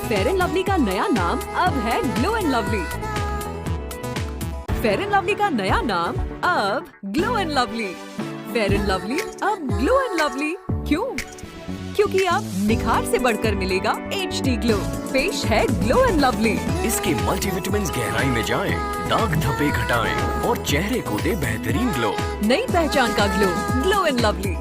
Fair and lovely का नया नाम अब है glow and lovely. Fair and lovely का नया नाम अब glow and lovely. Fair and lovely अब ग्लो एंड लवली। क्यों? क्योंकि अब निखार से बढ़कर मिलेगा HD ग्लो। पेश है ग्लो एंड लवली। इसके मल्टीविटामिन गहराई में जाएं, दाग धब्बे घटाएं और चेहरे को दे बेहतरीन ग्लो। नई पहचान का ग्लो, ग्लो एंड लवली।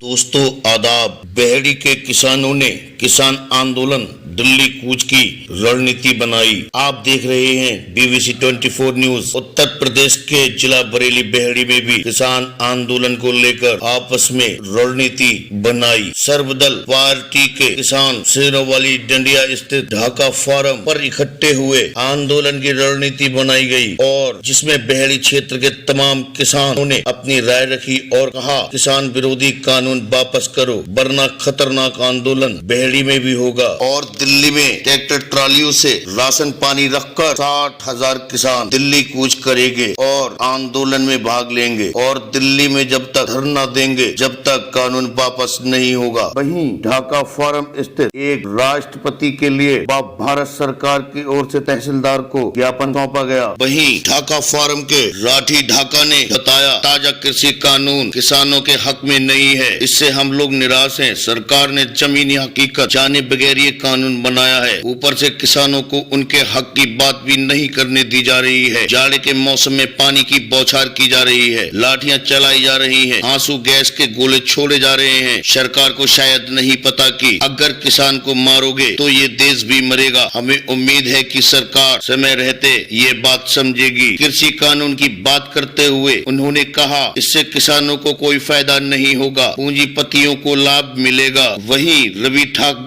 दोस्तों आदाब। बेहड़ी के किसानों ने किसान आंदोलन दिल्ली कूच की रणनीति बनाई। आप देख रहे हैं BBC 24 न्यूज। उत्तर प्रदेश के जिला बरेली बेहड़ी में भी किसान आंदोलन को लेकर आपस में रणनीति बनाई। सर्वदल पार्टी के किसान शेरोवाली डंडिया स्थित ढाका फार्म पर इकट्ठे हुए आंदोलन की रणनीति बनाई गई और जिसमें बेहड़ी क्षेत्र के तमाम किसानों ने अपनी राय रखी और कहा किसान विरोधी कानून वापस करो वरना खतरनाक आंदोलन बेहड़ी में भी होगा। और दिल्ली में ट्रैक्टर ट्रालियों से राशन पानी रखकर 60,000 किसान दिल्ली कूच करेंगे और आंदोलन में भाग लेंगे और दिल्ली में जब तक धरना देंगे जब तक कानून वापस नहीं होगा। वहीं ढाका फार्म स्थित एक राष्ट्रपति के लिए भारत सरकार की ओर से तहसीलदार को ज्ञापन सौंपा गया। वहीं ढाका फार्म के राठी ढाका ने बताया ताजा कृषि कानून किसानों के हक में नहीं है, इससे हम लोग निराश हैं। सरकार ने जमीनी हकीकत जाने बगैर ये कानून बनाया है, ऊपर से किसानों को उनके हक की बात भी नहीं करने दी जा रही है। जाड़े के मौसम में पानी की बौछार की जा रही है, लाठियां चलाई जा रही हैं, आंसू गैस के गोले छोड़े जा रहे हैं। सरकार को शायद नहीं पता कि अगर किसान को मारोगे तो ये देश भी मरेगा। हमें उम्मीद है कि सरकार समय रहते ये बात समझेगी। कृषि कानून की बात करते हुए उन्होंने कहा इससे किसानों को कोई फायदा नहीं होगा, पूंजीपतियों को लाभ मिलेगा। वहीं रवि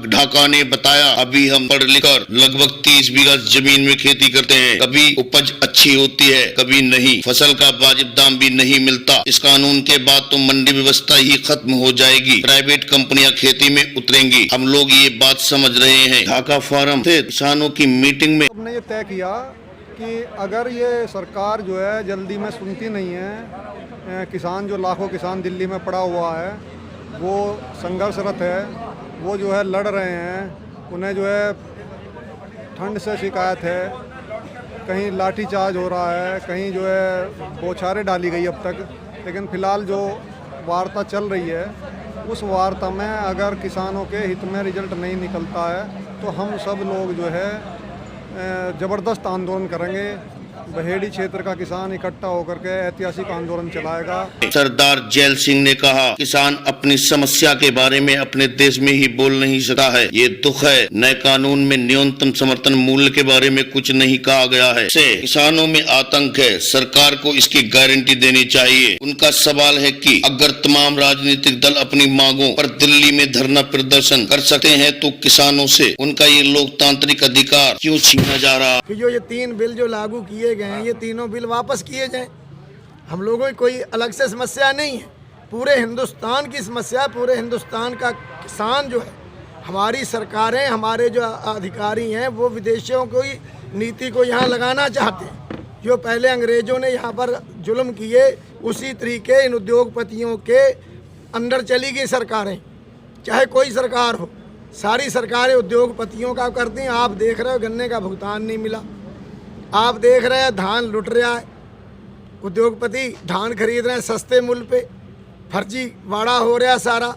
ढाका ने बताया अभी हम पढ़ लिखकर लगभग 30 बीघा जमीन में खेती करते हैं, कभी उपज अच्छी होती है कभी नहीं, फसल का वाजिब दाम भी नहीं मिलता। इस कानून के बाद तो मंडी व्यवस्था ही खत्म हो जाएगी, प्राइवेट कंपनियां खेती में उतरेंगी। हम लोग ये बात समझ रहे हैं। ढाका फार्म से किसानों की मीटिंग में हमने ये तय किया कि अगर ये सरकार जो है जल्दी में सुनती नहीं है, किसान जो लाखों किसान दिल्ली में पड़ा हुआ है वो संघर्षरत है, वो जो है लड़ रहे हैं, उन्हें जो है ठंड से शिकायत है, कहीं लाठीचार्ज हो रहा है, कहीं जो है बौछारें डाली गई अब तक। लेकिन फ़िलहाल जो वार्ता चल रही है उस वार्ता में अगर किसानों के हित में रिजल्ट नहीं निकलता है तो हम सब लोग जो है ज़बरदस्त आंदोलन करेंगे। बहेड़ी क्षेत्र का किसान इकट्ठा होकर के ऐतिहासिक आंदोलन चलाएगा। सरदार जैल सिंह ने कहा किसान अपनी समस्या के बारे में अपने देश में ही बोल नहीं सकता है, ये दुख है। नए कानून में न्यूनतम समर्थन मूल्य के बारे में कुछ नहीं कहा गया है, इससे किसानों में आतंक है, सरकार को इसकी गारंटी देनी चाहिए। उनका सवाल है कि अगर तमाम राजनीतिक दल अपनी मांगों पर दिल्ली में धरना प्रदर्शन कर सकते हैं तो किसानों से उनका ये लोकतांत्रिक अधिकार क्यों छीना जा रहा है। जो ये 3 बिल जो लागू किए गए हैं ये तीनों बिल वापस किए जाएं। हम लोगों की कोई अलग से समस्या नहीं है, पूरे हिंदुस्तान की समस्या, पूरे हिंदुस्तान का किसान जो है। हमारी सरकारें, हमारे जो अधिकारी हैं वो विदेशियों की नीति को यहाँ लगाना चाहते हैं। जो पहले अंग्रेज़ों ने यहाँ पर जुल्म किए उसी तरीके इन उद्योगपतियों के अंदर चली गई सरकारें, चाहे कोई सरकार हो। सारी सरकारें उद्योगपतियों का करती हैं। आप देख रहे हो गन्ने का भुगतान नहीं मिला, आप देख रहे हैं धान लुट रहा है, उद्योगपति धान खरीद रहे हैं सस्ते मूल्य पे, फर्जी वाड़ा हो रहा है सारा।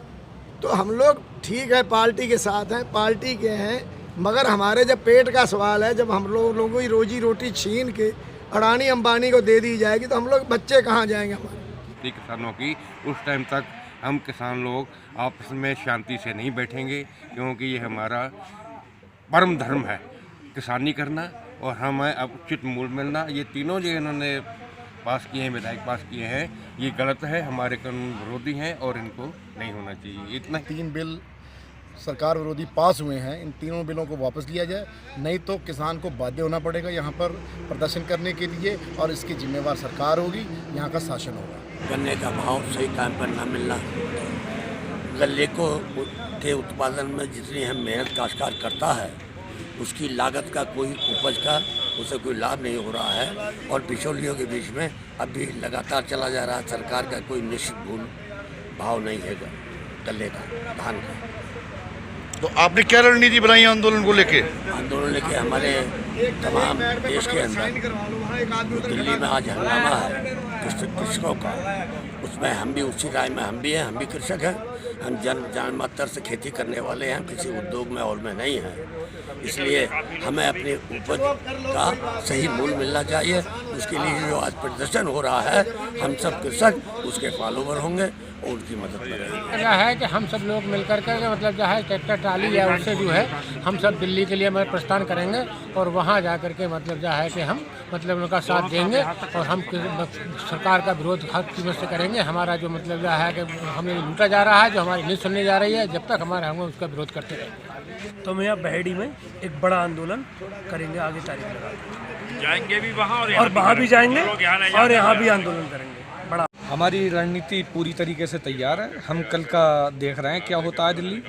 तो हम लोग ठीक है पार्टी के साथ हैं, पार्टी के हैं, मगर हमारे जब पेट का सवाल है, जब हम लोगों की रोजी रोटी छीन के अडानी अंबानी को दे दी जाएगी तो हम लोग बच्चे कहाँ जाएंगे हमारे। किसानों की उस टाइम तक हम किसान लोग आपस में शांति से नहीं बैठेंगे, क्योंकि ये हमारा परम धर्म है किसानी करना और हमें अब उचित मूल्य मिलना। ये तीनों जो इन्होंने पास किए हैं, विधायक पास किए हैं, ये गलत है, हमारे कानून विरोधी हैं और इनको नहीं होना चाहिए। इतना 3 बिल सरकार विरोधी पास हुए हैं, इन तीनों बिलों को वापस लिया जाए, नहीं तो किसान को बाध्य होना पड़ेगा यहाँ पर प्रदर्शन करने के लिए और इसकी जिम्मेवार सरकार होगी, यहाँ का शासन होगा। गन्ने का भाव सही टाइम पर ना मिलना, गन्ने को के उत्पादन में जितनी हम मेहनत काश्तकार करता है उसकी लागत का कोई उपज का उसे कोई लाभ नहीं हो रहा है और बिचौलियों के बीच में अब भी लगातार चला जा रहा है। सरकार का कोई निश्चित मूल भाव नहीं है गल्ले का, धान का। तो आपने क्या रणनीति बनाई आंदोलन को लेके? आंदोलन लेके हमारे तमाम देश के अंदर दिल्ली में आज हंगामा है कृषकों का, उसमें हम भी उसी राय में हम भी हैं, हम भी कृषक हैं। हम जान मात्र से खेती करने वाले हैं, किसी उद्योग में और में नहीं हैं। इसलिए हमें अपने उपज का सही मूल्य मिलना चाहिए। उसके लिए जो आज प्रदर्शन हो रहा है, हम सब कृषक उसके फॉलोवर होंगे और उनकी मदद करेंगे। क्या है कि हम सब लोग मिलकर के मतलब जो है ट्रैक्टर ट्राली या उससे जो है हम सब दिल्ली के लिए मैं प्रस्थान करेंगे और वहाँ जा कर के मतलब जो है कि हम मतलब उनका साथ देंगे और हम सरकार का विरोध हर कीमत से करेंगे। हमारा जो मतलब जो है कि हमें लूटा जा रहा है, जो हमारी नहीं सुनने जा रही है, जब तक हमारे हम उसका विरोध करते रहेंगे। तो हम यहाँ बहेड़ी में एक बड़ा आंदोलन करेंगे, आगे तारीख लगा जाएंगे भी वहाँ और वहाँ भी जाएंगे और यहाँ भी आंदोलन करेंगे बड़ा। हमारी रणनीति पूरी तरीके से तैयार है। हम कल का देख रहे हैं क्या होता है दिल्ली।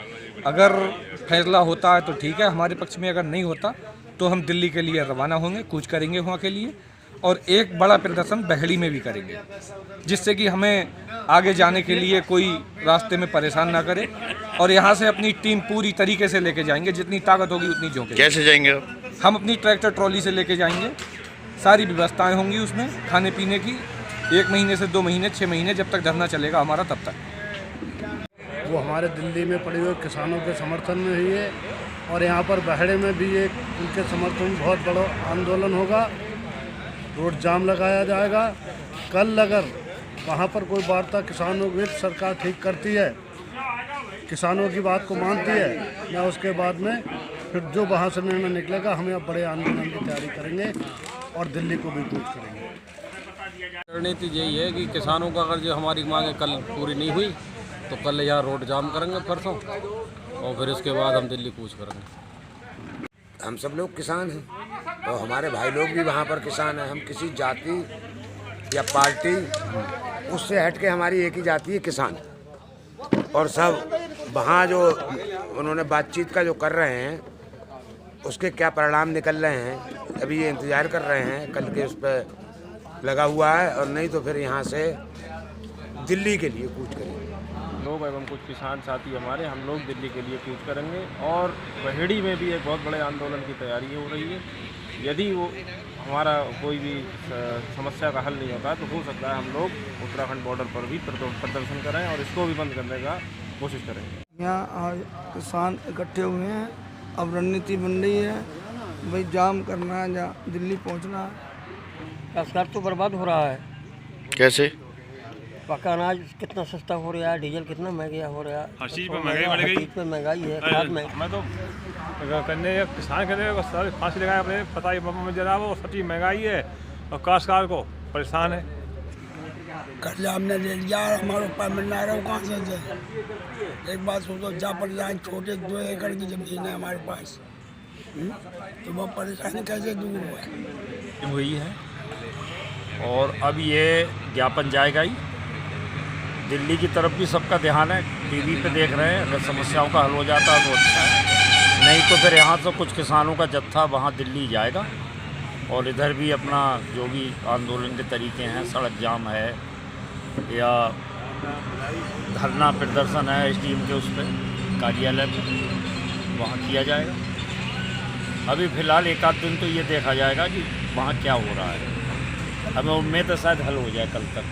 अगर फैसला होता है तो ठीक है हमारे पक्ष में, अगर नहीं होता तो हम दिल्ली के लिए रवाना होंगे, कूच करेंगे वहाँ के लिए और एक बड़ा प्रदर्शन बहेड़ी में भी करेंगे, जिससे कि हमें आगे जाने के लिए कोई रास्ते में परेशान ना करे। और यहाँ से अपनी टीम पूरी तरीके से लेके जाएंगे, जितनी ताकत होगी उतनी झोंकेंगे। कैसे जाएंगे? हम अपनी ट्रैक्टर ट्रॉली से लेके जाएंगे, सारी व्यवस्थाएँ होंगी उसमें खाने पीने की। 1 महीने से 2 महीने 6 महीने जब तक धरना चलेगा हमारा तब तक। वो हमारे दिल्ली में पड़े हुए किसानों के समर्थन में ही है और यहाँ पर बहेड़े में भी एक उनके समर्थन में बहुत बड़ा आंदोलन होगा। रोड जाम लगाया जाएगा। कल अगर वहाँ पर कोई वार्ता किसानों की सरकार ठीक करती है, किसानों की बात को मानती है, या उसके बाद में फिर जो वहाँ से निर्णय निकलेगा हम यहाँ बड़े आंदोलन की तैयारी करेंगे और दिल्ली को भी कूच करेंगे। रणनीति यही है कि किसानों का अगर जो हमारी मांगे कल पूरी नहीं हुई तो कल यहाँ रोड जाम करेंगे परसों और फिर उसके बाद हम दिल्ली कूच करेंगे। हम सब लोग किसान हैं और हमारे भाई लोग भी वहाँ पर किसान हैं। हम किसी जाति या पार्टी उससे हट के हमारी एक ही जाति है, किसान। और सब वहाँ जो उन्होंने बातचीत का जो कर रहे हैं उसके क्या परिणाम निकल रहे हैं, अभी ये इंतज़ार कर रहे हैं। कल के उस पर लगा हुआ है और नहीं तो फिर यहाँ से दिल्ली के लिए कूच करेंगे। लोग एवं कुछ किसान साथी हमारे, हम लोग दिल्ली के लिए कूच करेंगे और बहेड़ी में भी एक बहुत बड़े आंदोलन की तैयारी हो रही है। यदि वो हमारा कोई भी समस्या का हल नहीं होता तो हो सकता है हम लोग उत्तराखंड बॉर्डर पर भी प्रदर्शन करें और इसको भी बंद करने का कोशिश करेंगे। यहाँ आज किसान इकट्ठे हुए हैं, अब रणनीति बन रही है, भाई जाम करना है या दिल्ली पहुँचना है। काश्तकार तो बर्बाद हो रहा है। कैसे? पक्का अनाज कितना सस्ता हो रहा है, डीजल कितना महंगा हो रहा है, हर चीज़ पर महंगाई बढ़ गई। पे महंगाई है, खाद में। मैं तो करने किसान करने सारी फांसी लगाया अपने पता ही जनाब, वो सब चीज़ महंगाई है और काश्तकार को परेशान है। कर्जा हमने ले लिया, हमारे ऊपर मिल रहा है, कहाँ से जाए? एक बात सोचो, जा पड़ जाए, छोटे 2 एकड़ की जमीन है हमारे पास, तो वो परेशानी कैसे दूर हुई है। और अब ये ज्ञापन जाएगा ही दिल्ली की तरफ भी, सबका ध्यान है, टीवी पे देख रहे हैं। अगर समस्याओं का हल हो जाता है तो अच्छा है, नहीं तो फिर यहाँ से कुछ किसानों का जत्था वहाँ दिल्ली जाएगा और इधर भी अपना जो भी आंदोलन के तरीके हैं, सड़क जाम है या धरना प्रदर्शन है SDM के उस पर कार्यालय पर, वहाँ किया जाएगा। अभी फ़िलहाल 1 आध दिन तो ये देखा जाएगा कि वहाँ क्या हो रहा है। हमें उम्मीद है शायद हल हो जाए कल तक।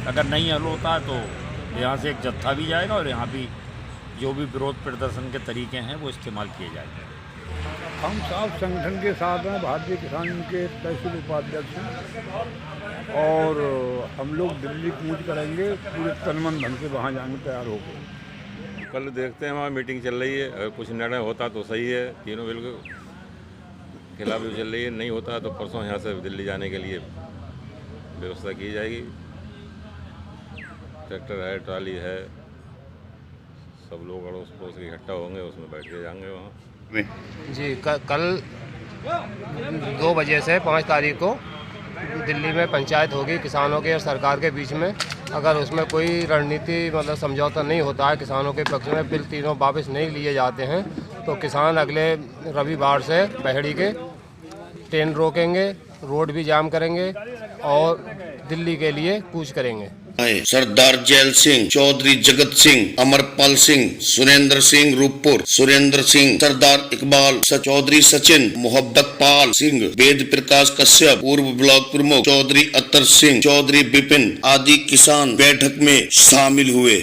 अगर नहीं हल होता है तो यहाँ से एक जत्था भी जाएगा और यहाँ भी जो भी विरोध प्रदर्शन के तरीके हैं वो इस्तेमाल किए जाएंगे। हम सब संगठन के साथ हैं, भारतीय किसान के तहसील उपाध्यक्ष हैं और हम लोग दिल्ली कूच करेंगे, पूरे तनमन धन से वहाँ जाने तैयार हो गए। कल देखते हैं, वहाँ मीटिंग चल रही है, अगर कुछ निर्णय होता तो सही है, तीनों बिल के खिलाफ भी चल रही है, नहीं होता तो परसों यहाँ से दिल्ली जाने के लिए व्यवस्था की जाएगी। ट्रैक्टर है, ट्राली है, सब लोग अड़ोस पड़ोस इकट्ठा होंगे, उसमें बैठ के जाएंगे वहाँ जी। कल 2 बजे से 5 तारीख को दिल्ली में पंचायत होगी किसानों के और सरकार के बीच में। अगर उसमें कोई रणनीति मतलब समझौता नहीं होता है किसानों के पक्ष में, बिल तीनों वापस नहीं लिए जाते हैं, तो किसान अगले रविवार से बहेड़ी के ट्रेन रोकेंगे, रोड भी जाम करेंगे और दिल्ली के लिए कूच करेंगे। सरदार जैल सिंह, चौधरी जगत सिंह, अमरपाल सिंह, सुरेंद्र सिंह रूपपुर, सुरेंद्र सिंह, सरदार इकबाल, चौधरी सचिन, मोहब्बत पाल सिंह, वेद प्रकाश कश्यप, पूर्व ब्लॉक प्रमुख चौधरी अतर सिंह, चौधरी विपिन आदि किसान बैठक में शामिल हुए।